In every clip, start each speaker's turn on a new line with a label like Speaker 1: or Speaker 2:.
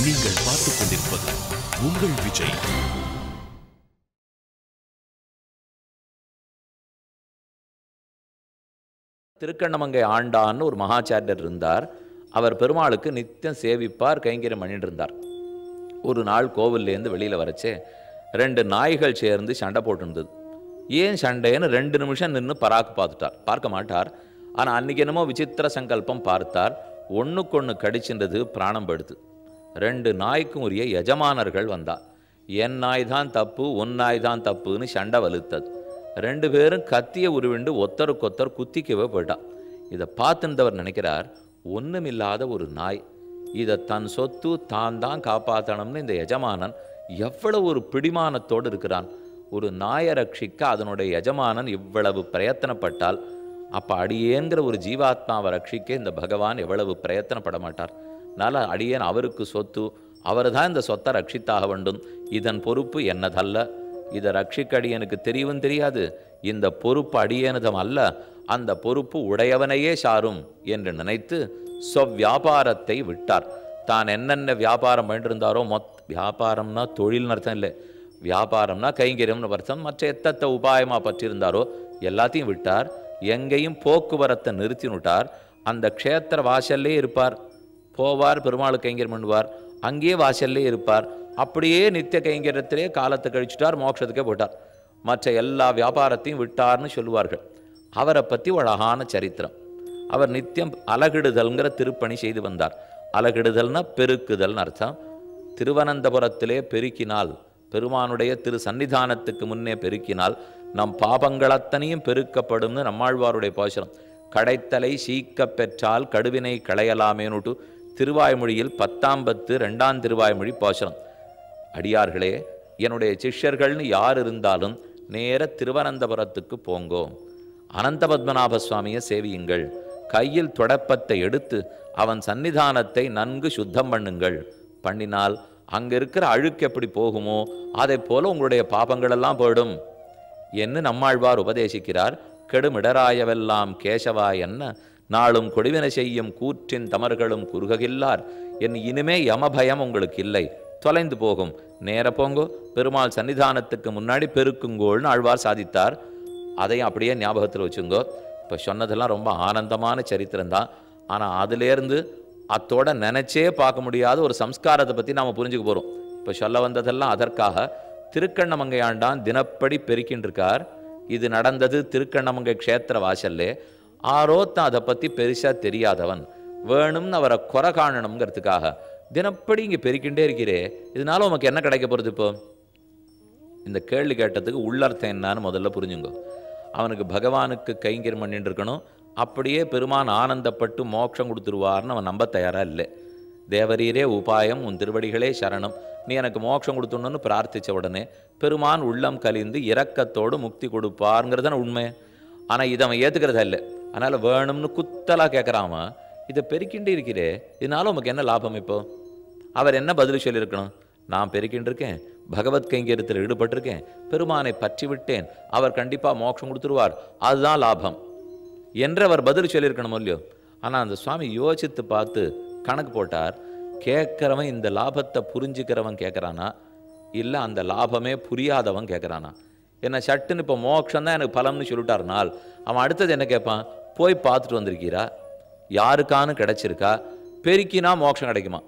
Speaker 1: நீங்கள் பார்த்துக் கொண்டிருப்பது உங்கள் விஜய்.
Speaker 2: திருக்கண்ணமங்கை ஆண்டான்னு ஒரு மகாச்சாரியர் இருந்தார். அவர் பெருமாளுக்கு நித்தியம் சேவிப்பார், கைங்கரியம் பண்ணிட்டு இருந்தார். ஒரு நாள் கோவில்லேருந்து வெளியில் வரச்சே 2 நாய்கள் சேர்ந்து சண்டை போட்டுருந்தது. ஏன் சண்டைன்னு 2 நிமிஷம் நின்று பராக்கு பார்த்துட்டார். பார்க்க மாட்டார். ஆனால் அன்றைக்கி என்னமோ விசித்திர சங்கல்பம் பார்த்தார். ஒன்றுக்கொன்று கடிச்சின்றது, பிராணம் படுத்து. 2 நாய்க்கும் உரிய எஜமானர்கள் வந்தார். என் நாய் தான் தப்பு, உன் நாய் தான் தப்புன்னு சண்டை வலுத்தது. 2 பேரும் கத்திய உருவிண்டு ஒத்தருக்கொத்தர் குத்திக்கவே போயிட்டா. இதை பார்த்துன்றவர் நினைக்கிறார், ஒன்றுமில்லாத ஒரு நாய், இதை தன் சொத்து தான் தான் காப்பாற்றணும்னு இந்த எஜமானன் எவ்வளவு ஒரு பிடிமானத்தோடு இருக்கிறான். ஒரு நாயை ரட்சிக்க அதனுடைய எஜமானன் இவ்வளவு பிரயத்தனப்பட்டால், அப்போ அடியேங்கிற ஒரு ஜீவாத்மாவை ரட்சிக்க இந்த பகவான் எவ்வளவு பிரயத்தனப்பட மாட்டார். அதனால் அடியேன் அவருக்கு சொத்து, அவர் தான் இந்த சொத்தை ரட்சித்தாக வேண்டும். இதன் பொறுப்பு என்னதல்ல, இதை ரட்சிக்க அடியனுக்கு தெரியவும் தெரியாது, இந்த பொறுப்பு அடியேனதும் அல்ல, அந்த பொறுப்பு உடையவனையே சாரும் என்று நினைத்து வியாபாரத்தை விட்டார். தான் என்னென்ன வியாபாரம் பண்ணிருந்தாரோ, வியாபாரம்னா தொழில்னு அர்த்தம் இல்லை, வியாபாரம்னா கைங்கரியம்னு அர்த்தம். மற்ற எத்தத்தை உபாயமாக பற்றியிருந்தாரோ எல்லாத்தையும் விட்டார். எங்கேயும் போக்குவரத்தை நிறுத்தினுட்டார். அந்த க்ஷேத்திர வாசல்லே இருப்பார், போவார், பெருமாளுக்கு கைங்கரியம் பண்ணுவார், அங்கேயே வாசல்லே இருப்பார். அப்படியே நித்திய கைங்கரியத்திலே காலத்தை கழிச்சுட்டார், மோட்சத்துக்கே போட்டார். மற்ற எல்லா வியாபாரத்தையும் விட்டார்னு சொல்லுவார்கள். அவரை பற்றி ஒரு அழகான சரித்திரம். அவர் நித்தியம் அலகிடுதல்ங்கிற திருப்பணி செய்து வந்தார். அலகிடுதல்னா பெருக்குதல்னு அர்த்தம். திருவனந்தபுரத்திலே பெருக்கினால், பெருமானுடைய திரு சன்னிதானத்துக்கு முன்னே பெருக்கினால் நம் பாபங்கள் அத்தனையும் பெருக்கப்படும்னு நம்மாழ்வாருடைய பாசுரம். கடைத்தலை சீக்க பெற்றால் கடுவினை களையலாமேனுட்டு திருவாய்மொழியில் 10ஆம் பத்து 2ஆம் திருவாய்மொழி பாசுரம். அடியார்களே, என்னுடைய சிஷ்யர்கள்னு யார் இருந்தாலும் நேர திருவனந்தபுரத்துக்கு போங்கோ, அனந்த பத்மநாப சுவாமியை சேவியுங்கள், கையில் தொடப்பத்தை எடுத்து அவன் சன்னிதானத்தை நன்கு சுத்தம் பண்ணுங்கள். பண்ணினால் அங்கே இருக்கிற அழுக்கு எப்படி போகுமோ அதை போல உங்களுடைய பாபங்களெல்லாம் போயிடும் என்று நம்மாழ்வார் உபதேசிக்கிறார். கெடுமிடராயவெல்லாம் கேசவா என்ன நாளும் கொடிவினை செய்யும் கூற்றின் தமர்களும் குறுகில்லார் என் இனிமே யமபயம் உங்களுக்கு இல்லை, தொலைந்து போகும், நேர போங்கோ, பெருமாள் சன்னிதானத்துக்கு முன்னாடி பெருக்குங்கோள்னு ஆழ்வார் சாதித்தார். அதையும் அப்படியே ஞாபகத்தில் வச்சுங்கோ. இப்போ சொன்னதெல்லாம் ரொம்ப ஆனந்தமான சரித்திரம்தான். ஆனால் அதிலேருந்து அத்தோட நினச்சே பார்க்க முடியாத ஒரு சம்ஸ்காரத்தை பற்றி நாம் புரிஞ்சுக்க போகிறோம். இப்போ சொல்ல வந்ததெல்லாம் அதற்காக. திருக்கண்ணமங்கை ஆண்டான் தினப்படி பெருக்கின்றிருக்கார். இது நடந்தது திருக்கண்ணமங்கை க்ஷேத்திர வாசல்லே. ஆரோத்தான் அதை பற்றி பெருசாக தெரியாதவன், வேணும்னு அவரை குறை காணணுங்கிறதுக்காக தினப்படி இங்கே பெருக்கின்றே இருக்கிறே, இதனால உமக்கு என்ன கிடைக்க போகிறது? இப்போ இந்த கேள்வி கேட்டதுக்கு உள்ளர்த்தம் என்னான்னு முதல்ல புரிஞ்சுங்க. அவனுக்கு பகவானுக்கு கைங்கரியம் பண்ணிட்டு இருக்கணும், அப்படியே பெருமான் ஆனந்தப்பட்டு மோட்சம் கொடுத்துருவார்னு அவன் நம்ப தயாராக இல்லை. தேவரீரே உபாயம், உன் திருவடிகளே சரணம், நீ எனக்கு மோட்சம் கொடுத்துடணும்னு பிரார்த்தித்த உடனே பெருமான் உள்ளம் கலிந்து இரக்கத்தோடு முக்தி கொடுப்பாருங்கிறதான உண்மை. ஆனால் இதை அவன் ஏற்றுக்கிறதா இல்லை. அதனால் வேணும்னு குத்தலாக கேட்குறாம, இதை பெருக்கின்றே இருக்கிறே, இதனால உமக்கு என்ன லாபம்? இப்போ அவர் என்ன பதில் சொல்லியிருக்கணும்? நான் பெருக்கின்றிருக்கேன், பகவத் கைங்கரியத்தில் ஈடுபட்டிருக்கேன், பெருமானை பற்றி விட்டேன், அவர் கண்டிப்பாக மோட்சம் கொடுத்துருவார், அதுதான் லாபம் என்று அவர் பதில் சொல்லியிருக்கணும் இல்லையோ? ஆனால் அந்த சுவாமி யோசித்து பார்த்து கணக்கு போட்டார். கேட்குறவன் இந்த லாபத்தை புரிஞ்சுக்கிறவன் கேட்குறானா, இல்லை அந்த லாபமே புரியாதவன் கேட்குறானா? என்ன சட்டுன்னு இப்போ மோட்சம் தான் எனக்கு பலம்னு சொல்லிட்டார்னால் அவன் அடுத்தது என்ன கேட்பான்? போய் பார்த்துட்டு வந்திருக்கீரா, யாருக்கானு கிடச்சிருக்கா, பெருக்கினா மோட்சம் கிடைக்குமா?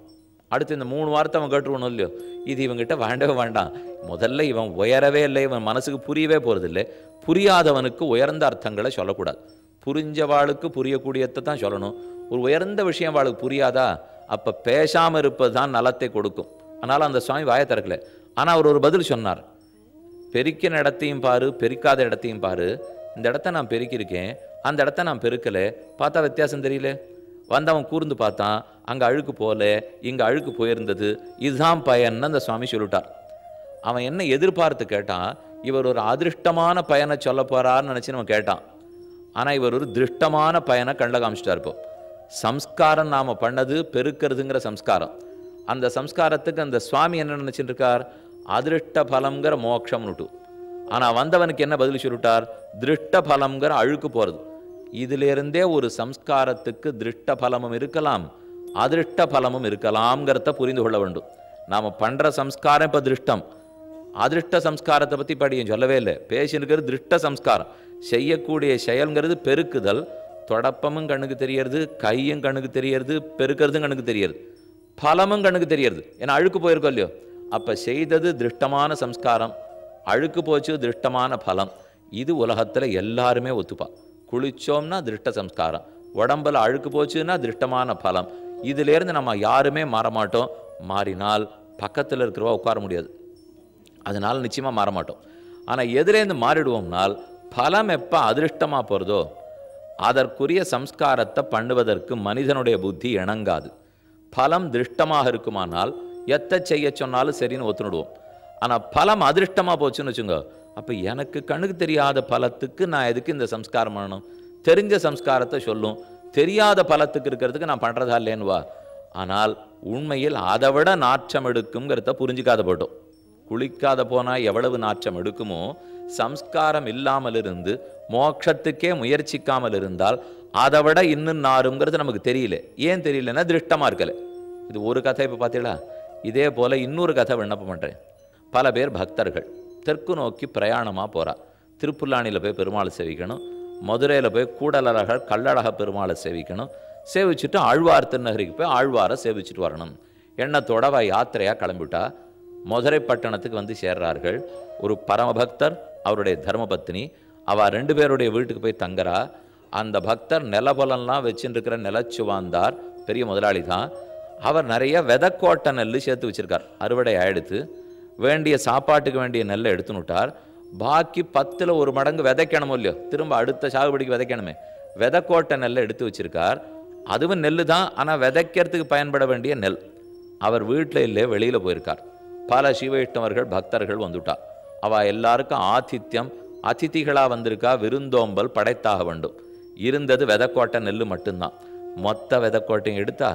Speaker 2: அடுத்து இந்த 3 வாரத்தை அவன் கேட்டுருவணும் இல்லையோ? இது இவங்கிட்ட வேண்டவே வேண்டாம். முதல்ல இவன் உயரவே இல்லை, இவன் மனசுக்கு புரியவே போகிறதில்லை. புரியாதவனுக்கு உயர்ந்த அர்த்தங்களை சொல்லக்கூடாது, புரிஞ்சவாளுக்கு புரியக்கூடியதை தான் சொல்லணும். ஒரு உயர்ந்த விஷயம் அவளுக்கு புரியாதா, அப்போ பேசாமல் இருப்பது தான் நலத்தை கொடுக்கும். அதனால் அந்த சுவாமி வாயை திறக்கல. ஆனால் அவர் ஒரு பதில் சொன்னார். பெருக்கின இடத்தையும் பாரு, பெருக்காத இடத்தையும் பாரு. இந்த இடத்த நான் பெருக்கியிருக்கேன், அந்த இடத்த நான் பெருக்கலை, பார்த்தா வித்தியாசம் தெரியல. வந்தவன் கூர்ந்து பார்த்தான், அங்கே அழுக்கு போகல, இங்கே அழுக்கு போயிருந்தது, இதுதான் பயன்னு அந்த சுவாமி சொல்லிட்டார். அவன் என்ன எதிர்பார்த்து கேட்டான்? இவர் ஒரு அதிருஷ்டமான பயனை சொல்ல போகிறான்னு நினச்சி நம்ம கேட்டான். ஆனால் இவர் ஒரு திருஷ்டமான பயனை கண்ணில் காமிச்சிட்டார். இப்போ சம்ஸ்காரம் நாம் பண்ணது பெருக்கிறதுங்கிற சம்ஸ்காரம். அந்த சம்ஸ்காரத்துக்கு அந்த சுவாமி என்ன நினச்சிட்டு இருக்கார்? அதிருஷ்ட பலம்ங்கிற மோட்சம்னுட்டு. ஆனால் வந்தவனுக்கு என்ன பதில் சொல்லிட்டார்? திருஷ்ட பலம்ங்கிற அழுக்கு போகிறது. இதிலிருந்தே ஒரு சம்ஸ்காரத்துக்கு திருஷ்ட பலமும் இருக்கலாம், அதிருஷ்ட பலமும் இருக்கலாம்ங்கிறத புரிந்து கொள்ள வேண்டும். நாம் பண்ணுற சம்ஸ்காரம் இப்போ திருஷ்டம். அதிருஷ்ட சம்ஸ்காரத்தை பற்றி படியும் சொல்லவே இல்லை. பேசினுக்கிறது திருஷ்ட சம்ஸ்காரம். செய்யக்கூடிய செயல்ங்கிறது பெருக்குதல். தொடப்பமும் கண்ணுக்கு தெரியறது, கையும் கண்ணுக்கு தெரியறது, பெருக்கிறதும் கண்ணுக்கு தெரியறது, பலமும் கண்ணுக்கு தெரியறது. ஏன்னா அழுக்கு போயிருக்கோம் இல்லையோ. அப்போ செய்தது திருஷ்டமான சம்ஸ்காரம், அழுக்கு போச்சு திருஷ்டமான பலம். இது உலகத்தில் எல்லாருமே ஒத்துப்பா. குளிச்சோம்னா திருஷ்ட சம்ஸ்காரம், உடம்புல அழுக்கு போச்சுன்னா திருஷ்டமான பலம். இதிலேருந்து நம்ம யாருமே மாறமாட்டோம். மாறினால் பக்கத்தில் இருக்கிறவா உட்கார முடியாது. அதனால் நிச்சயமாக மாறமாட்டோம். ஆனால் எதிலேருந்து மாறிடுவோம்னால் பலம் எப்போ அதிருஷ்டமாக போகிறதோ அதற்குரிய சம்ஸ்காரத்தை பண்ணுவதற்கு மனிதனுடைய புத்தி இணங்காது. பலம் திருஷ்டமாக இருக்குமானால் எத்தை செய்ய சொன்னாலும் சரின்னு ஒத்துணுடுவோம். ஆனால் பலம் அதிருஷ்டமாக போச்சுன்னு வச்சுங்க, அப்போ எனக்கு கண்ணுக்கு தெரியாத பலத்துக்கு நான் எதுக்கு இந்த சம்ஸ்காரம் பண்ணணும்? தெரிஞ்ச சம்ஸ்காரத்தை சொல்லும், தெரியாத பலத்துக்கு இருக்கிறதுக்கு நான் பண்ணுறதா இல்லைன்னுவா. ஆனால் உண்மையில் அதை விட நாற்றம் எடுக்குங்கிறத புரிஞ்சிக்காத போட்டோம். குளிக்காத போனால் எவ்வளவு நாற்றம் எடுக்குமோ, சம்ஸ்காரம் இல்லாமல் இருந்து மோட்சத்துக்கே முயற்சிக்காமல் இருந்தால் அதை விட இன்னும் நாருங்கிறது நமக்கு தெரியல. ஏன் தெரியலன்னா திருஷ்டமாக இருக்கலை. இது ஒரு கதை. இப்போ பார்த்தீங்களா? இதே போல் இன்னொரு கதை விண்ணப்பம் பண்ணுறேன். பல பேர் பக்தர்கள் தெற்கு நோக்கி பிரயாணமாக போகிறா. திருப்புல்லானியில் போய் பெருமாளை சேவிக்கணும், மதுரையில் போய் கூடலழகர் கள்ளழக பெருமாளை சேவிக்கணும், சேவிச்சுட்டு ஆழ்வார் திருநகரிக்கு போய் ஆழ்வாரை சேவிச்சுட்டு வரணும். எண்ணத்தோட யாத்திரையாக கிளம்பிவிட்டா மதுரை பட்டணத்துக்கு வந்து சேர்றார்கள். ஒரு பரமபக்தர், அவருடைய தர்மபத்தினி, அவள் 2 பேருடைய வீட்டுக்கு போய் தங்குறா. அந்த பக்தர் நிலபலம்லாம் வச்சுருக்கிற நிலச்சுவாந்தார், பெரிய முதலாளி தான். அவர் நிறைய விதக்கோட்டை நெல் சேர்த்து வச்சுருக்கார். அறுவடை ஆயிடுத்து, வேண்டிய சாப்பாட்டுக்கு வேண்டிய நெல்லை எடுத்துனுட்டார். பாக்கி 10ல் 1 மடங்கு விதைக்கணுமோ இல்லையோ, திரும்ப அடுத்த சாகுபடிக்கு விதைக்கணுமே, விதக்கோட்டை நெல்லை எடுத்து வச்சுருக்கார். அதுவும் நெல் தான், ஆனால் விதைக்கிறதுக்கு பயன்பட வேண்டிய நெல். அவர் வீட்டில் இல்லை, வெளியில் போயிருக்கார். பல சிவைஷ்ணவர்கள் பக்தர்கள் வந்துட்டா. அவள் எல்லாருக்கும் ஆதித்யம், அதிதிகளாக வந்திருக்கா, விருந்தோம்பல் படைத்தாக வேண்டும். இருந்தது விதக்கோட்டை நெல் மட்டும்தான். மொத்த விதக்கோட்டையும் எடுத்தா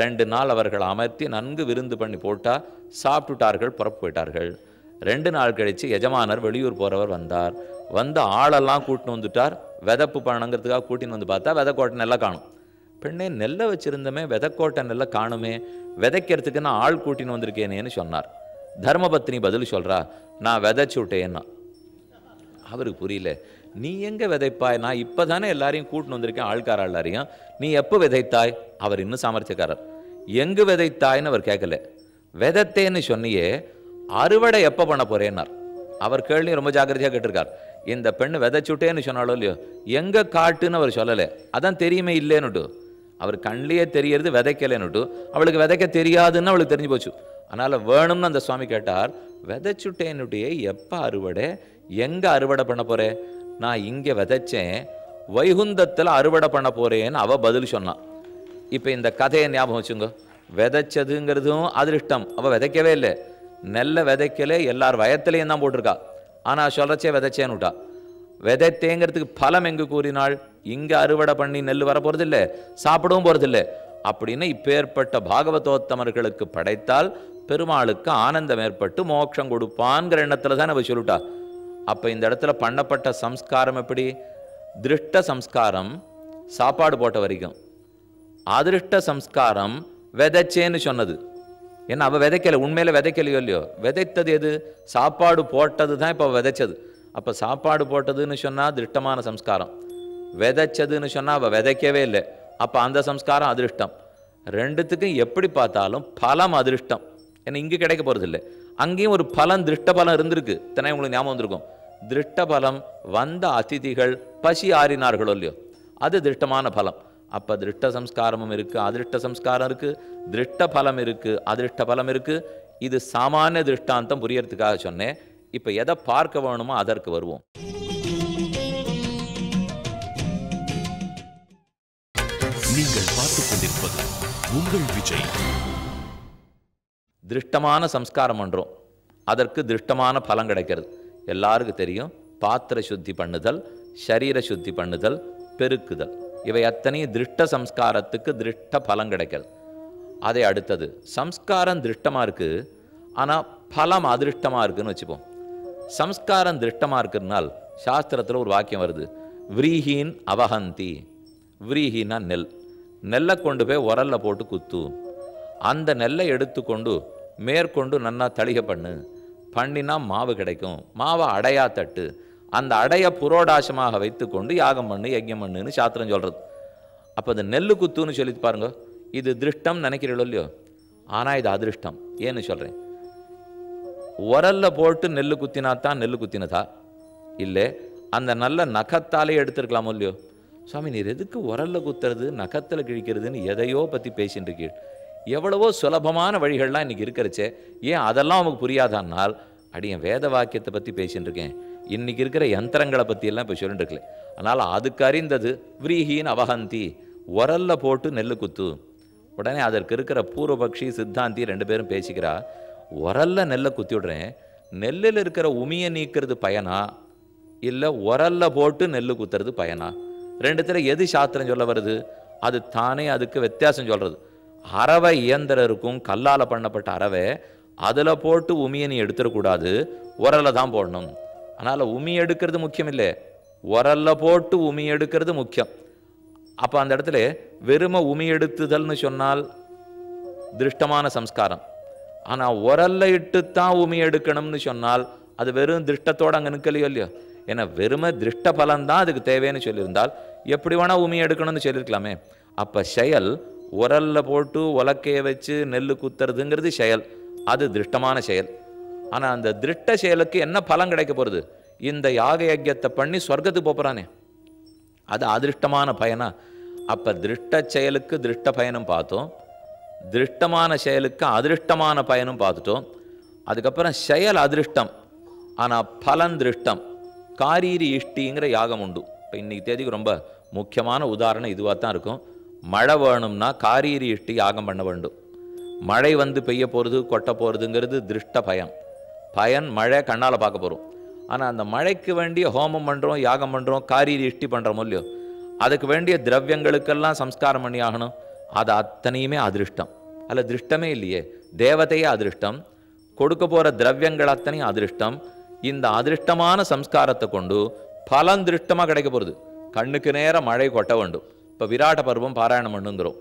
Speaker 2: 2 நாள் அவர்கள் அமர்த்தி நன்கு விருந்து பண்ணி போட்டா. சாப்பிட்டுட்டார்கள், புறப்பு போயிட்டார்கள். 2 நாள் கழித்து எஜமானர் வெளியூர் போகிறவர் வந்தார். வந்து ஆளெல்லாம் கூட்டின்னு வந்துட்டார். விதப்பு பண்ணணுங்கிறதுக்காக கூட்டின்னு வந்து பார்த்தா விதக்கோட்டை நெல்லை காணும். பெண்ணே, நெல்லை வச்சுருந்தமே, விதக்கோட்டை நெல்லை காணுமே, விதைக்கிறதுக்கு நான் ஆள் கூட்டின்னு வந்திருக்கேனேன்னு சொன்னார். தர்மபத்னி பதில் சொல்கிறா, நான் விதைச்சு விட்டேன்னா. அவருக்கு புரியல. நீ எங்கே விதைப்பாய்? நான் இப்போ தானே எல்லாரையும் கூட்டின்னு வந்திருக்கேன், ஆள்கார எல்லாரையும். நீ எப்போ விதைத்தாய்? அவர் இன்னும் சாமர்த்தியக்காரர். எங்கு விதைத்தாய்ன்னு அவர் கேட்கல. விதைத்தேன்னு சொன்னியே, அறுவடை எப்போ பண்ண போறேன்னார். அவர் கேள்வி ரொம்ப ஜாக்கிரதையாக கேட்டிருக்கார். இந்த பெண்ணு விதைச்சுட்டேன்னு சொன்னாலோ இல்லையோ, எங்கே காட்டுன்னு அவர் சொல்லலை. அதான் தெரியுமே இல்லைன்னுட்டு. அவர் கண்ணிலேயே தெரியறது விதைக்கலைன்னுட்டு. அவளுக்கு விதைக்க தெரியாதுன்னு அவளுக்கு தெரிஞ்சு போச்சு. அதனால் வேணும்னு அந்த சுவாமி கேட்டார், விதைச்சுட்டேன்னுட்டே எப்போ அறுவடை, எங்கே அறுவடை பண்ண போகிறேன்? நான் இங்கே விதைச்சேன், வைகுந்தத்தில் அறுவடை பண்ண போகிறேன்னு அவள் பதில் சொன்னான். இப்போ இந்த கதையை ஞாபகம் வச்சுங்க. விதைச்சதுங்கிறதும் அதிருஷ்டம். அவள் விதைக்கவே இல்லை, நெல்லை விதைக்கலே, எல்லார் வயத்திலையும் தான் போட்டிருக்கா. ஆனால் சொல்கிறச்சே விதைச்சேன்னுட்டா. விதைத்தேங்கிறதுக்கு பலம் எங்கு கூறினாள்? இங்கே அறுவடை பண்ணி நெல் வர போகிறதில்லை, சாப்பிடவும் போகிறதில்லை. அப்படின்னு இப்பேற்பட்ட பாகவதோத்தமர்களுக்கு படைத்தால் பெருமாளுக்கு ஆனந்தம் ஏற்பட்டு மோட்சம் கொடுப்பான்கிற எண்ணத்தில் தான் அவ சொல்லிட்டா. அப்போ இந்த இடத்துல பண்ணப்பட்ட சம்ஸ்காரம் எப்படி? திருஷ்ட சம்ஸ்காரம் சாப்பாடு போட்ட வரைக்கும், அதிருஷ்ட சம்ஸ்காரம் விதைச்சேன்னு சொன்னது. ஏன்னா அவள் விதைக்கலை, உண்மையில விதைக்கலையோ இல்லையோ. விதைத்தது எது? சாப்பாடு போட்டது தான் இப்போ விதைச்சது. அப்போ சாப்பாடு போட்டதுன்னு சொன்னால் திருஷ்டமான சம்ஸ்காரம், விதைச்சதுன்னு சொன்னால் அவள் விதைக்கவே இல்லை. அப்போ அந்த சம்ஸ்காரம் அதிருஷ்டம். ரெண்டுத்துக்கும் எப்படி பார்த்தாலும் பலம் அதிருஷ்டம். ஏன்னா இங்கே கிடைக்க போகிறதில்லை. அங்கேயும் ஒரு பலன், திருஷ்ட பலம் இருந்திருக்கு. தானே உங்களுக்கு ஞாபகம் வந்திருக்கும். திருஷ்ட பலம் வந்த அதிதிகள் பசி ஆறினார்களோ இல்லையோ, அது திருஷ்டமான பலம். அப்போ திருஷ்ட சம்ஸ்காரமும் இருக்குது, அதிருஷ்ட சம்ஸ்காரம் இருக்குது, திருஷ்ட பலம் இருக்குது, அதிருஷ்ட பலம் இருக்குது. இது சாமானிய திருஷ்டாந்தம் புரியறதுக்காக சொன்னேன். இப்போ எதை பார்க்க வேணுமோ அதற்கு வருவோம்.
Speaker 1: நீங்கள் பார்த்துக் கொண்டிருப்பது உங்கள் விஜய்.
Speaker 2: திருஷ்டமான சம்ஸ்காரம் பண்ணுறோம், அதற்கு திருஷ்டமான பலம் கிடைக்கிறது. எல்லாருக்கும் தெரியும். பாத்திர சுத்தி பண்ணுதல், சரீர சுத்தி பண்ணுதல், பெருக்குதல், இவை அத்தனையும் திருஷ்ட சம்ஸ்காரத்துக்கு திருஷ்ட பலம் கிடைக்கிறது. அதே அடுத்தது சம்ஸ்காரம் திருஷ்டமாக இருக்குது, ஆனால் பலம் அதிருஷ்டமாக இருக்குதுன்னு வச்சுப்போம். சம்ஸ்காரம் திருஷ்டமாக இருக்கிறதுனால் சாஸ்திரத்தில் ஒரு வாக்கியம் வருது, விரீஹீன் அவஹந்தி. விரீஹின்னா நெல், நெல்லை கொண்டு போய் உரல்ல போட்டு குத்து. அந்த நெல்லை எடுத்துக்கொண்டு மேற்கொண்டு நன்னா தளிகை பண்ணினா மாவு கிடைக்கும். மாவை அடையா தட்டு, அந்த அடைய புரோடாசமாக வைத்துக்கொண்டு யாகம் பண்ணு யஜ்யம் பண்ணுன்னு சாஸ்திரம் சொல்கிறது. அப்போ அந்த நெல்லு குத்துன்னு சொல்லி பாருங்க. இது திருஷ்டம் நினைக்கிறீங்களோ இல்லையோ, ஆனால் இது அதிருஷ்டம். ஏன்னு சொல்கிறேன், உரல்ல போட்டு நெல்லு குத்தினா தான் நெல்லு குத்தினதா, இல்லை அந்த நல்ல நகத்தாலே எடுத்துருக்கலாமோ இல்லையோ? சுவாமி நீர் எதுக்கு உரல்ல குத்துறது நகத்தில் கிழிக்கிறதுன்னு எதையோ பற்றி பேசின்னு இருக்கீள். எவ்வளவோ சுலபமான வழிகள்லாம் இன்றைக்கி இருக்கிறச்சே, ஏன் அதெல்லாம் அவங்களுக்கு புரியாதானால்? அடியன் வேத வாக்கியத்தை பற்றி பேசின்னு இருக்கேன், இன்றைக்கி இருக்கிற யந்திரங்களை பற்றியெல்லாம் இப்போ சொல்லிட்டு இருக்கல. அதனால் அதுக்கு அறிந்தது விரீஹின்னு அவஹந்தி, உரல்ல போட்டு நெல்லு குத்து. உடனே அதற்கு இருக்கிற பூர்வபக்ஷி சித்தாந்தி 2 பேரும் பேசிக்கிறா, உரல்ல நெல்லை குத்தி விடுறேன், நெல்லில் இருக்கிற உமியை நீக்கிறது பயனா இல்லை உரல்ல போட்டு நெல்லு குத்துறது பயனா? 2த்துல எது சாஸ்திரம் சொல்ல வருது? அது தானே அதுக்கு வித்தியாசம் சொல்கிறது. அரவை இயந்திரம் இருக்கும், கல்லால் பண்ணப்பட்ட அரவை, அதில் போட்டு உமியை நீ எடுத்துடக்கூடாது, உரல்ல தான் போடணும். அதனால் உமி எடுக்கிறது முக்கியம் இல்லை, உரல்ல போட்டு உமி எடுக்கிறது முக்கியம். அப்போ அந்த இடத்துல வெறும உமி எடுத்துதல்னு சொன்னால் திருஷ்டமான சம்ஸ்காரம். ஆனால் உரல்ல இட்டுத்தான் உமி எடுக்கணும்னு சொன்னால் அது வெறும் திருஷ்டத்தோடு அங்கே நிற்கலையோ இல்லையோ? ஏன்னா வெறும திருஷ்ட பலன்தான் அதுக்கு தேவைன்னு சொல்லியிருந்தால் எப்படி வேணால் உமி எடுக்கணும்னு சொல்லியிருக்கலாமே. அப்போ செயல் உரல்ல போட்டு உலக்கையை வச்சு நெல் குத்துறதுங்கிறது செயல், அது திருஷ்டமான செயல். ஆனால் அந்த திருஷ்ட செயலுக்கு என்ன பலன் கிடைக்க போகிறது? இந்த யாக யஜ்யத்தை பண்ணி சொர்க்கத்துக்கு போகிறானே, அது அதிருஷ்டமான பயனா? அப்போ திருஷ்ட செயலுக்கு திருஷ்ட பயனும் பார்த்தோம், திருஷ்டமான செயலுக்கு அதிருஷ்டமான பயனும் பார்த்துட்டோம். அதுக்கப்புறம் செயல் அதிருஷ்டம், ஆனால் பலன் திருஷ்டம். காரீரி இஷ்டிங்கிற யாகம் உண்டு. இப்போ இன்றைக்கி தேதிக்கு ரொம்ப முக்கியமான உதாரணம் இதுவாக தான் இருக்கும். மழை வேணும்னா காரீரி இஷ்டி யாகம் பண்ண வேண்டும். மழை வந்து பெய்ய போகிறது கொட்ட போகிறதுங்கிறது திருஷ்ட பயன். பயன் மழை கண்ணால் பார்க்க போகிறோம். ஆனால் அந்த மழைக்கு வேண்டிய ஹோமம் பண்ணுறோம், யாகம் பண்ணுறோம், காரீரி இஷ்டி பண்ணுறோமோ இல்லையோ, அதுக்கு வேண்டிய திரவியங்களுக்கெல்லாம் சம்ஸ்காரம் பண்ணி ஆகணும். அது அத்தனையுமே அதிருஷ்டம். அல்ல திருஷ்டமே இல்லையே, தேவதையே அதிருஷ்டம், கொடுக்க போகிற திரவியங்கள் அத்தனையும் அதிருஷ்டம். இந்த அதிருஷ்டமான சம்ஸ்காரத்தை கொண்டு பலன் திருஷ்டமாக கிடைக்க போகிறது. கண்ணுக்கு நேரம் மழை கொட்ட வேண்டும். இப்போ விராட்ட பருவம் பாராயணம் பண்ணுங்கிறோம்.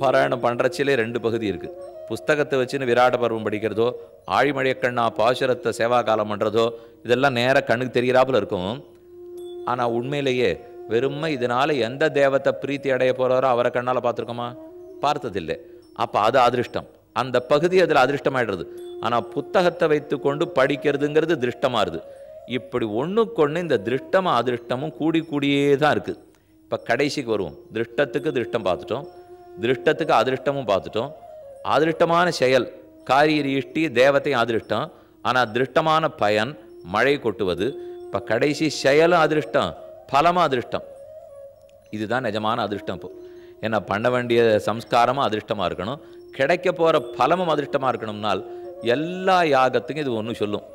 Speaker 2: பாராயணம் பண்ணுறச்சிலே 2 பகுதி இருக்குது. புஸ்தகத்தை வச்சுன்னு விராட்ட பருவம் படிக்கிறதோ, ஆழிமழையக்கண்ணா பாசுரத்தை சேவா காலம் பண்ணுறதோ, இதெல்லாம் நேராக கண்ணுக்கு தெரிகிறாப்புல இருக்கும். ஆனால் உண்மையிலேயே வெறுமை இதனால் எந்த தேவத்தை பிரீத்தி அடைய போகிறாரோ அவரை கண்ணால் பார்த்துருக்கோமா? பார்த்ததில்லை. அப்போ அது அதிருஷ்டம், அந்த பகுதி அதில் அதிருஷ்டமாயிடுறது. ஆனால் புத்தகத்தை வைத்து கொண்டு படிக்கிறதுங்கிறது திருஷ்டமாகுது. இப்படி ஒன்றுக்கொன்று இந்த திருஷ்டமும் அதிருஷ்டமும் கூடியே தான் இருக்குது. இப்போ கடைசிக்கு வருவோம். திருஷ்டத்துக்கு திருஷ்டம் பார்த்துட்டோம், திருஷ்டத்துக்கு அதிருஷ்டமும் பார்த்துட்டோம். அதிருஷ்டமான செயல் காரீரி இஷ்டி தேவத்தை அதிருஷ்டம், ஆனால் திருஷ்டமான பயன் மழை கொட்டுவது. இப்போ கடைசி செயலும் அதிருஷ்டம், பலமும் அதிருஷ்டம். இதுதான் நிஜமான அதிருஷ்டம். இப்போ ஏன்னா பண்ண வேண்டிய சம்ஸ்காரமும் அதிருஷ்டமாக இருக்கணும், கிடைக்க போகிற பலமும் அதிருஷ்டமாக இருக்கணும்னால் எல்லா யாகத்துக்கும் இது ஒன்று சொல்லும்.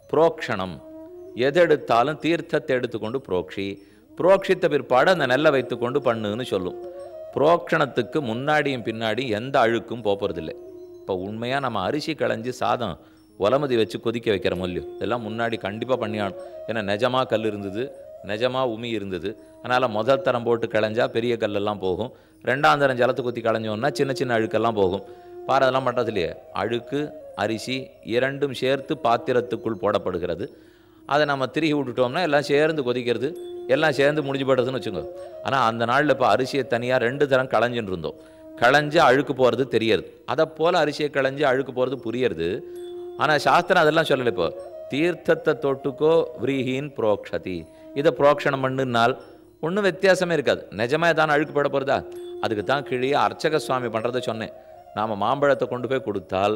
Speaker 2: புரோக்ஷணம், எது எடுத்தாலும் தீர்த்தத்தை எடுத்துக்கொண்டு புரோக்ஷித்த பிற்பாடு அந்த நெல்லை வைத்துக்கொண்டு பண்ணுன்னு சொல்லும். புரோக்ஷணத்துக்கு முன்னாடியும் பின்னாடியும் எந்த அழுக்கும் போகிறதில்லை. இப்போ உண்மையாக நம்ம அரிசி களைஞ்சி சாதம் உலமதி வச்சு கொதிக்க வைக்கிற மொழியும் இதெல்லாம் முன்னாடி கண்டிப்பாக பண்ணியாகணும். ஏன்னா நிஜமாக கல் இருந்தது, நிஜமாக உமி இருந்தது. அதனால் முதல் தரம் போட்டு களைஞ்சா பெரிய கல்லெல்லாம் போகும், 2ஆம் தரம் ஜலத்தை குத்தி களைஞ்சோன்னா சின்ன சின்ன அழுக்கெல்லாம் போகும். பாரு அதெல்லாம் பண்ணுறதுலையே அழுக்கு அரிசி 2ம் சேர்த்து பாத்திரத்துக்குள் போடப்படுகிறது. அதை நம்ம திருகி விட்டுட்டோம்னா எல்லாம் சேர்ந்து கொதிக்கிறது, எல்லாம் சேர்ந்து முடிஞ்சு போடுறதுன்னு வச்சுக்கோ. ஆனால் அந்த நாளில் இப்போ அரிசியை தனியாக 2 தரம் களைஞ்சின்னு இருந்தோம். களைஞ்சு அழுக்கு போகிறது தெரியாது, அதை போல் அரிசியை களைஞ்சி அழுக்கு போகிறது புரியுறது. ஆனால் சாஸ்திரம் அதெல்லாம் சொல்லலை. இப்போ தீர்த்தத்தை தொட்டுக்கோ விரீஹின் புரோக்ஷதி, இதை புரோக்ஷணம் பண்ணுனால் ஒன்றும் வித்தியாசமே இருக்காது. நிஜமாக தான் அழுக்கு போட போகிறதா? அதுக்கு தான் கீழே அர்ச்சக சுவாமி பண்ணுறதை சொன்னேன். நாம் மாம்பழத்தை கொண்டு போய் கொடுத்தால்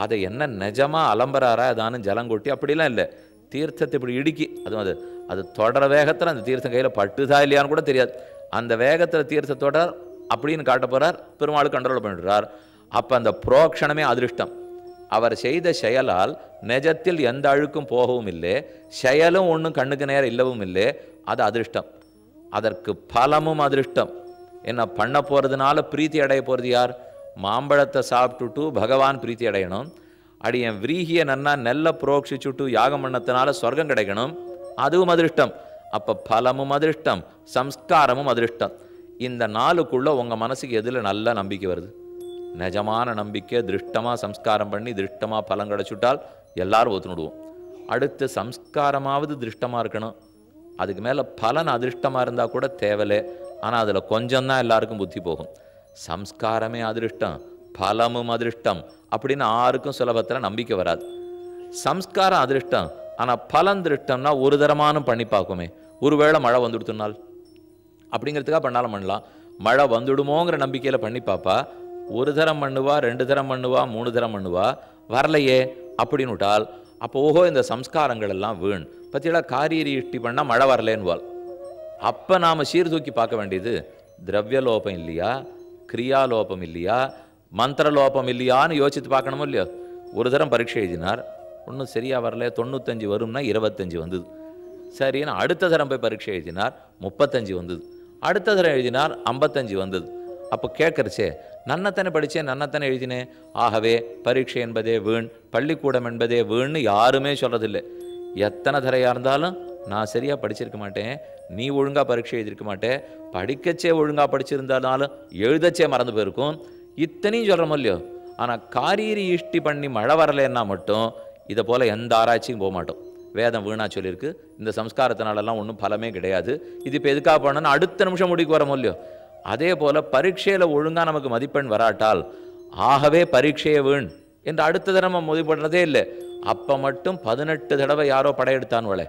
Speaker 2: அதை என்ன நிஜமாக அலம்பராரா ஏதானும் ஜலம் கொட்டி அப்படிலாம் இல்லை, தீர்த்தத்தை இப்படி இடுக்கி அது அது தொடர வேகத்தில் அந்த தீர்த்தம் கையில் பட்டுதா இல்லையான்னு கூட தெரியாது, அந்த வேகத்தில் தீர்த்த தொடர் அப்படின்னு காட்ட போகிறார், பெருமாள் கண்ட்ரோல் பண்ணிடுறார். அப்போ அந்த புரோக்ஷணமே அதிருஷ்டம். அவர் செய்த செயலால் நிஜத்தில் எந்த அழுக்கும் போகவும் இல்லை, செயலும் ஒன்றும் கண்ணுக்கு நேரம் இல்லவும் இல்லை, அது அதிருஷ்டம். அதற்கு பலமும் அதிருஷ்டம். என்ன பண்ண போகிறதுனால பிரீத்தி அடைய போகிறது யார்? மாம்பழத்தை சாப்பிட்டுட்டு பகவான் பிரீத்தி அடையணும். அடியன் விரீகிய நன்னா நெல்ல புரோக்ஷிச்சுட்டு யாகம் பண்ணத்தினால சொர்க்கம் கிடைக்கணும், அதுவும் அதிருஷ்டம். அப்போ பலமும் அதிருஷ்டம், சம்ஸ்காரமும் அதிருஷ்டம். இந்த நாளுக்குள்ளே உங்கள் மனசுக்கு எதில் நல்ல நம்பிக்கை வருது? நிஜமான நம்பிக்கை, திருஷ்டமாக சம்ஸ்காரம் பண்ணி திருஷ்டமாக பலம் கிடச்சுட்டால் எல்லாரும் ஒத்துணுடுவோம். அடுத்து சம்ஸ்காரமாவது திருஷ்டமாக இருக்கணும். அதுக்கு மேலே பலன் அதிருஷ்டமாக இருந்தால் கூட தேவலை. ஆனால் அதில் கொஞ்சம்தான் எல்லாருக்கும் புத்தி போகும். சம்ஸ்காரமே அதிருஷ்டம், பலமும் அதிருஷ்டம் அப்படின்னு யாருக்கும் சுலபத்தில் நம்பிக்கை வராது. சம்ஸ்காரம் அதிருஷ்டம், ஆனால் பலன் திருஷ்டம்னா ஒரு தரமானும் பண்ணி பார்க்குமே. ஒருவேளை மழை வந்துடுத்துனால் அப்படிங்கிறதுக்காக பண்ணாலும் பண்ணலாம். மழை வந்துடுமோங்கிற நம்பிக்கையில் பண்ணி பார்ப்பா. ஒரு தரம் பண்ணுவா, 2 தரம் பண்ணுவா, 3 தரம் பண்ணுவா, வரலையே அப்படின்னு விட்டால் அப்போ ஓஹோ இந்த சம்ஸ்காரங்கள் எல்லாம் வீண். பற்றியெல்லாம் காரியரி இஷ்டி பண்ணால் மழை வரலேன்னுவாள். அப்போ நாம் சீர்தூக்கி பார்க்க வேண்டியது திரவியலோபம் இல்லையா, கிரியாலோபம் இல்லையா, மந்திரலோபம் இல்லையான்னு யோசித்து பார்க்கணுமோ இல்லையோ. ஒரு தரம் பரீட்சை எழுதினார், ஒன்றும் சரியாக வரல, 95 வரும்னா 25 வந்தது. சரின்னு அடுத்த தரம் போய் பரீட்சை எழுதினார், 35 வந்தது. அடுத்த தரம் எழுதினார், 55 வந்தது. அப்போ கேட்கறச்சே நன்னத்தனை படித்தேன், நன்னத்தனை எழுதினேன், ஆகவே பரீட்சை என்பதே வீண், பள்ளிக்கூடம் என்பதே வீண்னு யாருமே சொல்கிறதில்லை. எத்தனை தரையாக இருந்தாலும் நான் சரியாக படிச்சிருக்க மாட்டேன், நீ ஒழுங்காக பரீட்சை எழுதியிருக்க மாட்டேன், படிக்கச்சே ஒழுங்காக படிச்சிருந்தாலும் எழுதச்சே மறந்து போயிருக்கும், இத்தனையும் சொல்கிறோமோ இல்லையோ. ஆனால் காரியரி இஷ்டி பண்ணி மழை வரலைன்னா மட்டும் இதை போல் எந்த ஆராய்ச்சியும் போக மாட்டோம். வேதம் வீணா சொல்லியிருக்கு, இந்த சம்ஸ்காரத்தினாலெல்லாம் ஒன்றும் பலமே கிடையாது, இது இப்போ எதுக்காக பண்ணணும்னு அடுத்த நிமிஷம் முடிக்கு வரமோ இல்லையோ. அதே போல் பரீட்சையில் ஒழுங்காக நமக்கு மதிப்பெண் வராட்டால் ஆகவே பரீட்சையை வீண் என்று அடுத்த தடவை மதிப்படுறதே இல்லை. அப்போ மட்டும் 18 தடவை யாரோ படையெடுத்தான்வளே,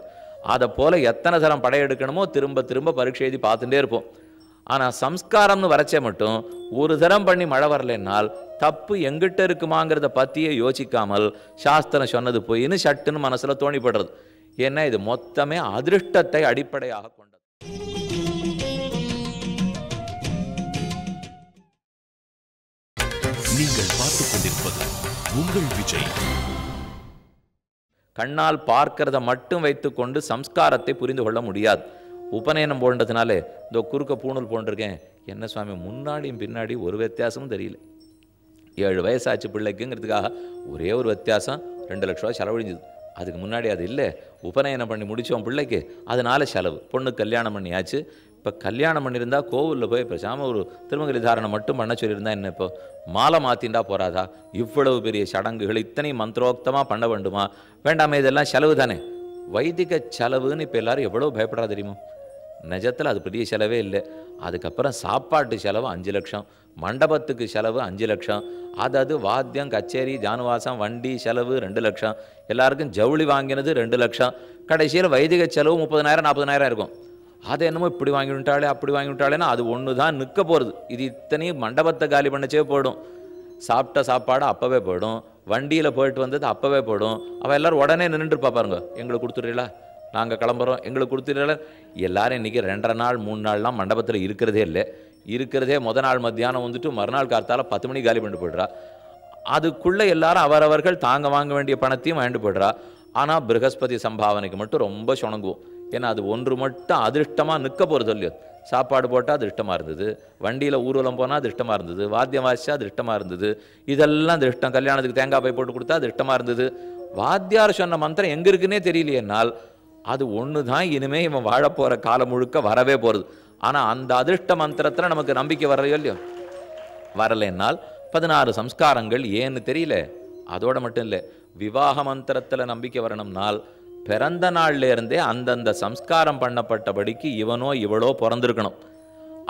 Speaker 2: அதை போல் எத்தனை தரம் படையெடுக்கணுமோ திரும்ப திரும்ப பரீட்சை எழுதி பார்த்துட்டே இருப்போம். ஆனால் சம்ஸ்காரம்னு வரச்சே மட்டும் ஒரு தரம் பண்ணி மழை வரலைன்னால் தப்பு எங்கிட்ட இருக்குமாங்கிறத பற்றியே யோசிக்காமல் சாஸ்திரம் சொன்னது போயின்னு சட்டுன்னு மனசில் தோணிப்படுறது. ஏன்னா இது மொத்தமே அதிருஷ்டத்தை அடிப்படையாக கொண்டது.
Speaker 1: நீங்கள் பார்த்துக் கொண்டிருப்பது உங்கள் விஜய்.
Speaker 2: கண்ணால் பார்க்கிறத மட்டும் வைத்துக்கொண்டு சம்ஸ்காரத்தை புரிந்து கொள்ள முடியாது. உபநயனம் போன்றதுனாலே இந்த குறுக்க பூணூல் போன்றிருக்கேன், என்ன சுவாமி முன்னாடியும் பின்னாடி ஒரு வித்தியாசமும் தெரியல. 7 வயசாச்சு பிள்ளைக்குங்கிறதுக்காக ஒரே ஒரு வித்தியாசம், 2 லட்ச ரூபா செலவழிஞ்சுது. அதுக்கு முன்னாடி அது இல்லை, உபநயனம் பண்ணி முடித்தோம் பிள்ளைக்கு, அதனால செலவு. பொண்ணு கல்யாணம் பண்ணியாச்சு. இப்போ கல்யாணம் பண்ணியிருந்தால் கோவிலில் போய் பேசாமல் ஒரு திருமங்கலி தாரணம் மட்டும் பண்ண சொல்லியிருந்தா என்ன, இப்போ மாலை மாற்றிண்டா போறாதா? இவ்வளவு பெரிய சடங்குகள் இத்தனை மந்திரோக்தமாக பண்ண வேண்டுமா? வேண்டாமே, இதெல்லாம் செலவு தானே. வைதிக செலவுன்னு இப்போ எல்லாரும் எவ்வளோ பயப்படுறா தெரியுமா? நிஜத்தில் அது பெரிய செலவே இல்லை. அதுக்கப்புறம் சாப்பாட்டு செலவு 5 லட்சம், மண்டபத்துக்கு செலவு 5 லட்சம், அது வாத்தியம் கச்சேரி ஜானுவாசம் வண்டி செலவு 2 லட்சம், எல்லாருக்கும் ஜவுளி வாங்கினது 2 லட்சம், கடைசியில் வைதிக செலவு 30,000 40,000 இருக்கும். அதை என்னமோ இப்படி வாங்கி விட்டாலே அப்படி வாங்கி விட்டாலேன்னா அது ஒன்று தான் நிற்க போகிறது. இது இத்தனையும் மண்டபத்தை காலி பண்ணச்சே போயிடும், சாப்பிட்ட சாப்பாடு அப்போவே போயிடும், வண்டியில் போயிட்டு வந்தது அப்போவே போயிடும். அவள் எல்லோரும் உடனே நின்றுட்டு பார்ப்பாருங்க, எங்களுக்கு கொடுத்துட்றீங்களா, நாங்கள் கிளம்புறோம், எங்களுக்கு கொடுத்துட்றீங்களா. எல்லாரும் இன்றைக்கி 2.5 நாள் 3 நாள்லாம் மண்டபத்தில் இருக்கிறதே இல்லை. இருக்கிறதே முத நாள் மத்தியானம் வந்துட்டு மறுநாள் கார்த்தால 10 மணிக்கு காலி பண்ணிட்டு போய்ட்றா. அதுக்குள்ளே எல்லாரும் அவரவர்கள் தாங்க வாங்க வேண்டிய பணத்தையும் வாங்கிட்டு போய்ட்றா. ஆனால் ப்ரகஸ்பதி சம்பாவனைக்கு மட்டும் ரொம்ப சுணங்குவோம். ஏன்னா அது ஒன்று மட்டும் அதிருஷ்டமாக நிற்க போகிறது இல்லையோ. சாப்பாடு போட்டால் அதிருஷ்டமாக இருந்தது, வண்டியில் ஊர்வலம் போனால் அதிருஷ்டமாக இருந்தது, வாத்தியம் வாசிச்சா அதிருஷ்டமாக இருந்தது, இதெல்லாம் அதிருஷ்டம். கல்யாணத்துக்கு தேங்காய் பை போட்டு கொடுத்தா அதிருஷ்டமாக இருந்தது. வாத்தியார் சொன்ன மந்திரம் எங்கே இருக்குன்னே தெரியலையேனால் அது ஒன்று தான் இனிமேல் இவன் வாழப்போகிற காலம் முழுக்க வரவே போகிறது. ஆனால் அந்த அதிருஷ்ட மந்திரத்தில் நமக்கு நம்பிக்கை வரலையோ இல்லையோ. வரலைன்னால் 16 சம்ஸ்காரங்கள் ஏன்னு தெரியல. அதோடு மட்டும் இல்லை, விவாக மந்திரத்தில் நம்பிக்கை வரணும்னால் பிறந்த நாள்லேருந்தே அந்தந்த சம்ஸ்காரம் பண்ணப்பட்டபடிக்கு இவனோ இவளோ பிறந்திருக்கணும்.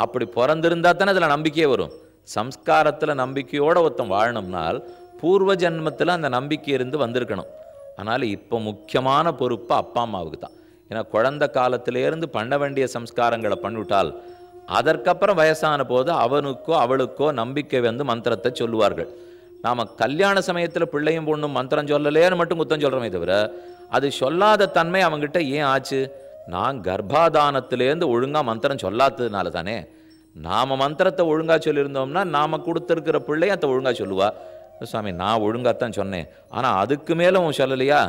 Speaker 2: அப்படி பிறந்திருந்தா தானே அதில் நம்பிக்கையே வரும். சம்ஸ்காரத்தில் நம்பிக்கையோடு ஒருத்தன் வாழணும்னால் பூர்வ ஜென்மத்தில் அந்த நம்பிக்கை இருந்து வந்திருக்கணும். அதனால் இப்போ முக்கியமான பொறுப்பு அப்பா அம்மாவுக்கு தான். ஏன்னா குழந்தை காலத்திலேருந்து பண்ண வேண்டிய சம்ஸ்காரங்களை பண்ணிவிட்டால் அதற்கப்புறம் வயசான போது அவனுக்கோ அவளுக்கோ நம்பிக்கை வந்து மந்திரத்தை சொல்லுவார்கள். நாம் கல்யாண சமயத்தில் பிள்ளையும் பொண்ணும் மந்திரம் சொல்லலேன்னு மட்டும் குத்தம் சொல்கிறோமே தவிர அது சொல்லாத தன்மை அவங்ககிட்ட ஏன் ஆச்சு? நான் கர்ப்பாதானத்திலேருந்து ஒழுங்காக மந்திரம் சொல்லாததுனால தானே. நாம் மந்திரத்தை ஒழுங்காக சொல்லியிருந்தோம்னா நாம் கொடுத்துருக்கிற பிள்ளையும் அதை ஒழுங்காக சொல்லுவா. சுவாமி நான் ஒழுங்காகத்தான் சொன்னேன், ஆனால் அதுக்கு மேலே அவன் சொல்லலையா,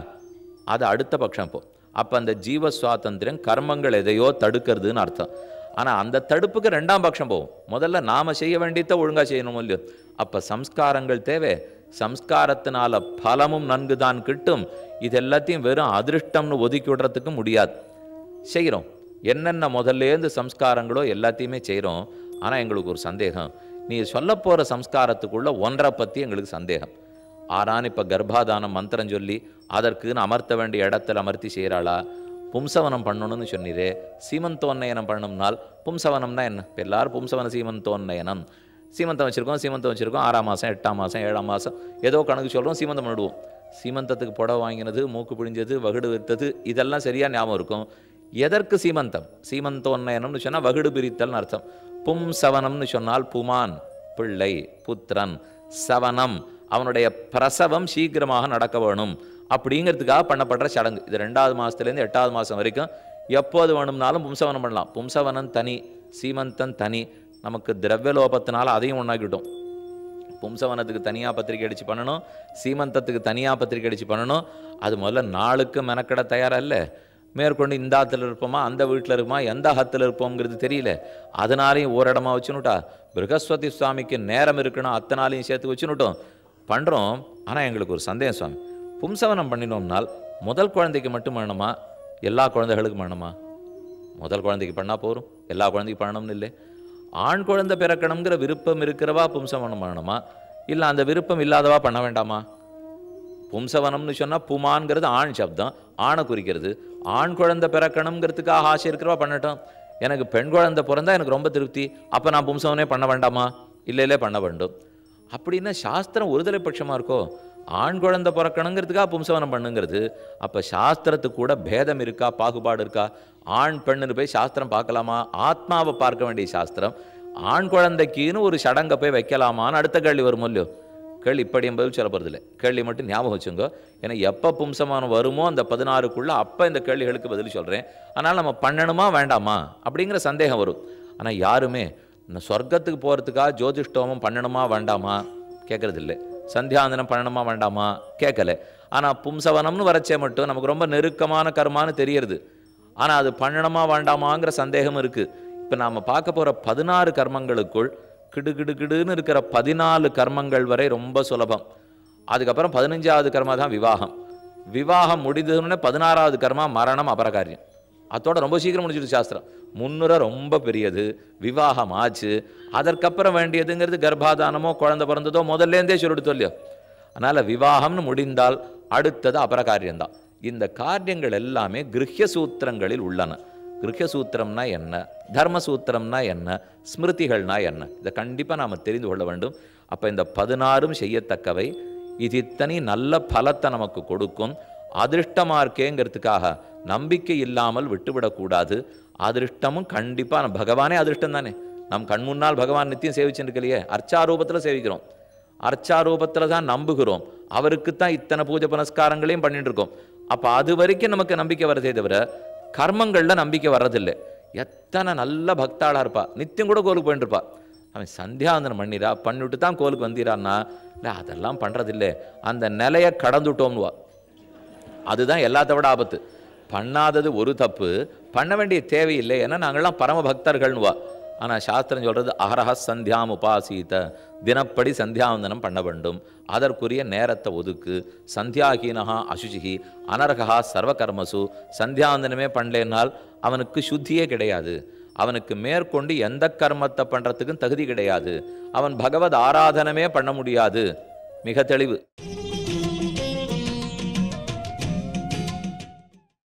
Speaker 2: அது அடுத்த பட்சம். அப்போ அந்த ஜீவ சுவாதந்திரம் கர்மங்கள் எதையோ தடுக்கிறதுன்னு அர்த்தம். ஆனால் அந்த தடுப்புக்கு 2ஆம் பட்சம் போகும். முதல்ல நாம் செய்ய வேண்டியதை ஒழுங்காக செய்யணும் இல்லையோ. அப்போ சம்ஸ்காரங்கள் தேவை, சம்ஸ்காரத்தினால பலமும் நன்கு தான் கிட்டும். இது எல்லாத்தையும் வெறும் அதிருஷ்டம்னு ஒதுக்கி விடுறதுக்கு முடியாது. செய்கிறோம், என்னென்ன முதல்லேருந்து சம்ஸ்காரங்களோ எல்லாத்தையுமே செய்கிறோம். ஆனால் எங்களுக்கு ஒரு சந்தேகம், நீ சொல்ல போகிற சம்ஸ்காரத்துக்குள்ள ஒன்றை பற்றி எங்களுக்கு சந்தேகம். ஆறான் இப்போ கர்ப்பாதானம் மந்திரம் சொல்லி அதற்குன்னு அமர்த்த வேண்டிய இடத்துல அமர்த்தி செய்கிறாளா? பும்சவனம் பண்ணணும்னு சொன்னீரே, சீமந்தோன்னயனம் பண்ணணும்னால் பும்சவனம்னா என்ன? இப்போ எல்லாரும் பும்சவன சீமந்தோன்னயனம், சீமந்தம் வச்சுருக்கோம் 6ஆம் மாதம் 8ஆம் மாதம் 7ஆம் மாதம் ஏதோ கணக்கு சொல்கிறோம், சீமந்தம் பண்ணிடுவோம். சீமந்தத்துக்கு புடவை வாங்கினது, மூக்கு பிழிஞ்சது, வகுடு வித்தது, இதெல்லாம் சரியாக ஞாபகம் இருக்கும். எதற்கு சீமந்தம்? சீமந்தோன்னயனம்னு சொன்னால் வகுடு பிரித்தல்னு அர்த்தம். பும்சவனம்னு சொன்னால் புமான் பிள்ளை புத்திரன், சவனம் அவனுடைய பிரசவம் சீக்கிரமாக நடக்க வேணும் அப்படிங்கிறதுக்காக பண்ணப்படுற சடங்கு. இது 2ஆவது மாதத்துலேருந்து 8ஆவது மாதம் வரைக்கும் எப்போது வேணும்னாலும் பும்சவனம் பண்ணலாம். பும்சவனம் தனி, சீமந்தம் தனி. நமக்கு திரவியலோபத்தினால அதையும் ஒன்றாக்கிட்டோம். பும்சவனத்துக்கு தனியாக பத்திரிக்கை அடித்து பண்ணணும், சீமந்தத்துக்கு தனியாக பத்திரிக்கை அடித்து பண்ணணும். அது முதல்ல நாளுக்கு மெனக்கட தயாராக இல்லை. மேற்கொண்டு இந்த ஆற்றுல இருப்போமா அந்த வீட்டில் இருப்போமா எந்த ஆற்றுல இருப்போங்கிறது தெரியல. அதனாலையும் ஓரிடமா வச்சுனுட்டா. ப்ரகஸ்பதி சுவாமிக்கு நேரம் இருக்கணும், அத்தனாலையும் சேர்த்து வச்சுனுட்டோம் பண்ணுறோம். ஆனால் எங்களுக்கு ஒரு சந்தேகம் சுவாமி, பும்சவனம் பண்ணினோம்னால் முதல் குழந்தைக்கு மட்டும் பண்ணணுமா, எல்லா குழந்தைகளுக்கும் பண்ணணுமா? முதல் குழந்தைக்கு பண்ணால் போகிறோம், எல்லா குழந்தைக்கும் பண்ணணும்னு இல்லை. ஆண் குழந்தை பிறக்கணுங்கிற விருப்பம் இருக்கிறவா பும்சவனம் பண்ணணுமா, இல்லை அந்த விருப்பம் இல்லாதவா பண்ண வேண்டாமா? பும்சவனம்னு சொன்னால் புமான்கிறது ஆண் சப்தம், ஆணை குறிக்கிறது. ஆண் குழந்தை பிறக்கணுங்கிறதுக்காக ஆசை இருக்கிறவா பண்ணட்டும். எனக்கு பெண் குழந்தை பிறந்தா எனக்கு ரொம்ப திருப்தி, அப்போ நான் பும்சவனே பண்ண வேண்டாமா? இல்லை பண்ண வேண்டும். அப்படின்னா சாஸ்திரம் ஒருதலை பட்சமாக இருக்கோ? ஆண் குழந்தை பிறக்கணுங்கிறதுக்காக பும்சவனம் பண்ணுங்கிறது. அப்போ சாஸ்திரத்துக்கு கூட பேதம் இருக்கா, பாகுபாடு இருக்கா? ஆண் பெண்ணுன்னு போய் சாஸ்திரம் பார்க்கலாமா? ஆத்மாவை பார்க்க வேண்டிய சாஸ்திரம் ஆண் குழந்தைக்குன்னு ஒரு சடங்கை போய் வைக்கலாமான்னு அடுத்த கேள்வி வரும் இல்லையோ? கேள்வி இப்படி என்பது சொல்ல போகிறதில்லை, கேள்வி மட்டும் ஞாபகம் வச்சுங்க. ஏன்னா எப்போ பும்சமானம் வருமோ அந்த 16க்குள்ளே அப்போ இந்த கேள்விகளுக்கு பதில் சொல்கிறேன். அதனால் நம்ம பண்ணணுமா வேண்டாமா அப்படிங்கிற சந்தேகம் வரும். ஆனால் யாருமே இந்த சொர்க்கத்துக்கு போகிறதுக்காக ஜோதிஷ்டோமம் பண்ணணுமா வேண்டாமா கேட்குறதில்லை, சந்தியாந்தனம் பண்ணணுமா வேண்டாமா கேட்கல. ஆனால் பும்சவனம்னு வரச்சே மட்டும் நமக்கு ரொம்ப நெருக்கமான கர்மான்னு தெரியறது. ஆனால் அது பண்ணணுமா வேண்டாமாங்கிற சந்தேகம் இருக்குது. இப்போ நாம் பார்க்க போகிற 16 கர்மங்களுக்குள் கிடுகிடுகிடுன்னு இருக்கிற 14 கர்மங்கள் வரை ரொம்ப சுலபம். அதுக்கப்புறம் 15ஆவது கர்மா தான் விவாகம். விவாகம் முடிந்ததுன்னு 16ஆவது கர்மா மரணம் அபரகாரியம். அதோட ரொம்ப சீக்கிரம் முடிச்சுட்டு சாஸ்திரம். முன்னுரை ரொம்ப பெரியது, விவாகம் ஆச்சு. அதற்கப்புறம் வேண்டியதுங்கிறது கர்ப்பாதானமோ குழந்தை பிறந்ததோ முதல்லேருந்தே சொல்லிடுத்தோ இல்லையோ? அதனால் விவாகம்னு முடிந்தால் அடுத்தது அபரகாரியம்தான். இந்த காரியங்கள் எல்லாமே கிருஹ்ய சூத்திரங்களில் உள்ளன. கிருஹ்ய சூத்திரம்னா என்ன, தர்மசூத்திரம்னா என்ன, ஸ்மிருதிகள்னா என்ன, இதை கண்டிப்பாக நாம் தெரிந்து கொள்ள வேண்டும். அப்போ இந்த 16ம் செய்யத்தக்கவை. இது இத்தனை நல்ல பலத்தை நமக்கு கொடுக்கும். அதிருஷ்டமார்க்கேங்கிறதுக்காக நம்பிக்கை இல்லாமல் விட்டுவிடக்கூடாது. அதிருஷ்டமும் கண்டிப்பாக பகவானே அதிருஷ்டம் தானே. நம் கண் முன்னால் பகவான் நித்தியம் சேவிச்சுருக்கலையே, அர்ச்சாரூபத்தில் சேவிக்கிறோம், அர்ச்சாரூபத்தில் தான் நம்புகிறோம். அவருக்குத்தான் இத்தனை பூஜை புனஸ்காரங்களையும் பண்ணிட்டு இருக்கோம். அப்போ அது வரைக்கும் நமக்கு நம்பிக்கை வரதே தவிர கர்மங்களில் நம்பிக்கை வர்றதில்லை. எத்தனை நல்ல பக்தாளாக இருப்பா, நித்தியம் கூட கோலுக்கு போயிட்டு இருப்பா. அவன் சந்தியாவந்தனம் பண்ணிடா பண்ணிவிட்டு தான் கோலுக்கு வந்திரான்னா, இல்லை அதெல்லாம் பண்ணுறதில்லை, அந்த நிலையை கடந்துட்டோம்னுவா. அதுதான் எல்லாத்த விட ஆபத்து. பண்ணாதது ஒரு தப்பு, பண்ண வேண்டிய தேவையில்லை, ஏன்னா நாங்கள்லாம் பரம பக்தர்கள்னுவா. ஆனால் சாஸ்திரம் சொல்கிறது அஹரஹ சந்தியாம் உபாசீத, தினப்படி சந்தியாவந்தனம் பண்ண வேண்டும், அதற்குரிய நேரத்தை ஒதுக்கு. சந்தியாஹீனஹா அசுச்சிஹி அனர்ஹா சர்வகர்மசு. சந்தியாவந்தனமே பண்ணலேனால் அவனுக்கு சுத்தியே கிடையாது, அவனுக்கு மேற்கொண்டு எந்த கர்மத்தை பண்ணுறதுக்கும் தகுதி கிடையாது, அவன் பகவத் ஆராதனமே பண்ண முடியாது. மிக தெளிவு.